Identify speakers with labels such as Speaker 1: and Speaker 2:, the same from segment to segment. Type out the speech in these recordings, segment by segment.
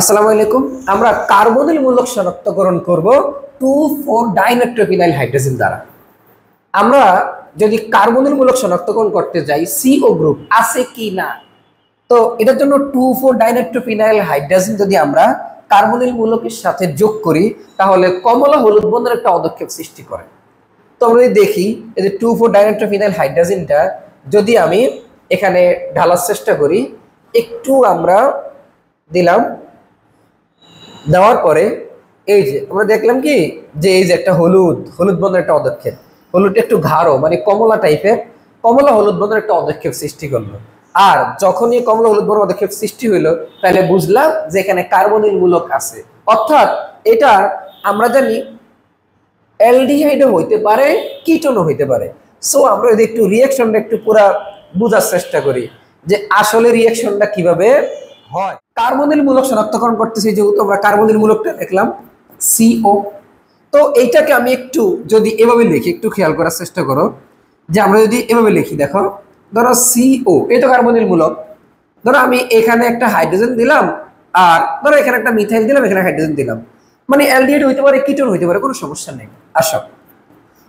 Speaker 1: আসসালামু আলাইকুম। আমরা কার্বনিল মূলক শনাক্তকরণ করব 2,4-ডাইনাইট্রোফিনাইল হাইড্রোজেন দ্বারা। আমরা যদি কার্বনিল মূলক শনাক্তকরণ করতে যাই সিও গ্রুপ আছে কি না, তো এটার জন্য 2,4-ডাইনাইট্রোফিনাইল হাইড্রোজেন যদি আমরা কার্বনিল মূলকের সাথে যোগ করি তাহলে কমলা হলুদ বন্ধনের একটা পদক্ষেপ সৃষ্টি করে। তো আমরা যদি দেখি এই যে 2,4-ডাইনাইট্রোফিনাইল হাইড্রোজেনটা যদি আমি এখানে ঢালার চেষ্টা করি, একটু আমরা দিলাম, দেওয়ার পরে এই যে আমরা দেখলাম কি যে এই যে একটা হলুদ হলুদ বর্ণের একটা পদক্ষেপ, হলুদটা একটু গাঢ় মানে কমলা টাইপের, কমলা হলুদ বর্ণের একটা পদক্ষেপ সৃষ্টি করলো। আর যখনই কমলা হলুদ বর্ণের পদক্ষেপ সৃষ্টি হইলো তাহলে বুঝলাম যে এখানে কার্বনিল মূলক আছে, অর্থাৎ এটা আমরা জানি অ্যালডিহাইডও হইতে পারে, কিটোনও হইতে পারে। সো আমরা যদি একটু রিঅ্যাকশনটা একটু পুরা বোঝার চেষ্টা করি যে আসলে রিঅ্যাকশনটা কিভাবে হয়। কার্বনিল মূলক শনাক্তকরণ করতেছি, যেহেতু আমরা কার্বনিল মূলকটা দেখলাম সিও, তো এইটাকে আমি একটু যদি এভাবে লিখি, একটু খেয়াল করার চেষ্টা করো যে আমরা যদি এভাবে লিখি, দেখো ধরো সিও এটা কার্বনিল মূলক, ধরো আমি এখানে একটা হাইড্রোজেন দিলাম আর ধরো এখানে একটা মিথাইল দিলাম, এখানে হাইড্রোজেন দিলাম, মানে অ্যালডিহাইড হইতে পারে, কিটোন হইতে পারে, কোনো সমস্যা নেই। আসো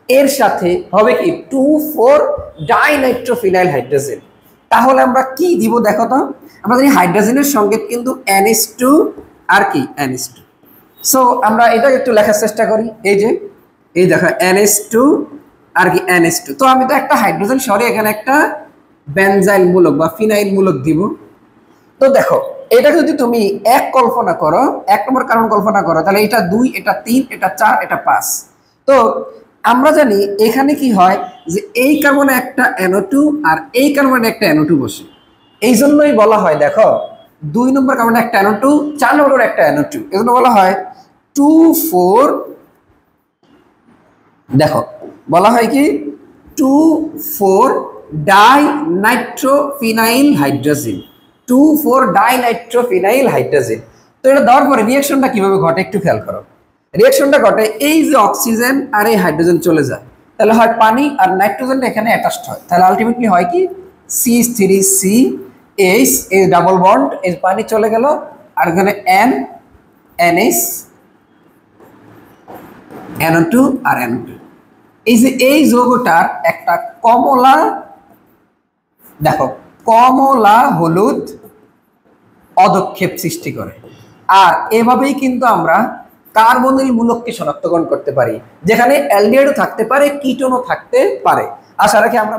Speaker 1: এর সাথে হবে কি 2,4-ডাইনাইট্রোফিনাইল হাইড্রোজেন। তাহলে আমরা কি দিব দেখো তো, আমরা জানি হাইড্রোজেনের সংকেত কিন্তু NH2 আর কি NH2। সো আমরা এটা একটু লেখার চেষ্টা করি, এই যে এই দেখো NH2 আর কি NH2। তো আমি তো একটা হাইড্রোজেন সরিয়ে এখানে একটা বেনজাইল মূলক বা ফিনাইল মূলক দিব। তো দেখো এটা যদি তুমি এক কল্পনা করো, এক নম্বর কার্বন কল্পনা করো, তাহলে এটা 2, এটা 3, এটা 4, এটা 5। তো আমরা জানি এখানে কি হয় যে এই কার্বনে একটা NO2 আর এই কার্বনে একটা NO2 বসে, এই জন্যই বলা হয় দেখো 2 নম্বর কার্বনে একটা NO2, 4 নম্বর একটা NO2, এজন্য বলা হয় 2,4, দেখো বলা হয় কি 2,4-ডাইনাইট্রোফিনাইল হাইড্রোজেন, 2,4-ডাইনাইট্রোফিনাইল হাইড্রোজেন। তো এটা দেওয়ার পরে রিঅ্যাকশনটা কিভাবে ঘটে একটু খেয়াল করো। রিঅ্যাকশনটা ঘটে এই যে অক্সিজেন আর এই হাইড্রোজেন চলে যায়, তাহলে হয় পানি আর নাইট্রোজেনটা এখানে অ্যাটাচড হয়, তাহলে আলটিমেটলি হয় কি CH3CH, এই ডাবল বন্ড, এই পানি চলে গেল আর এখানে NH, NO2 আর NO2। এই যে এই যৌগটার একটা কমলা, দেখো কমলা হলুদ পদক্ষেপ সৃষ্টি করে। আর এভাবেই কিন্তু আমরা কার্বনিল মূলককে শনাক্তকরণ করতে পারি, যেখানে অ্যালডিহাইডও থাকতে পারে, কিটোনও থাকতে পারে। আশা রাখি আমরা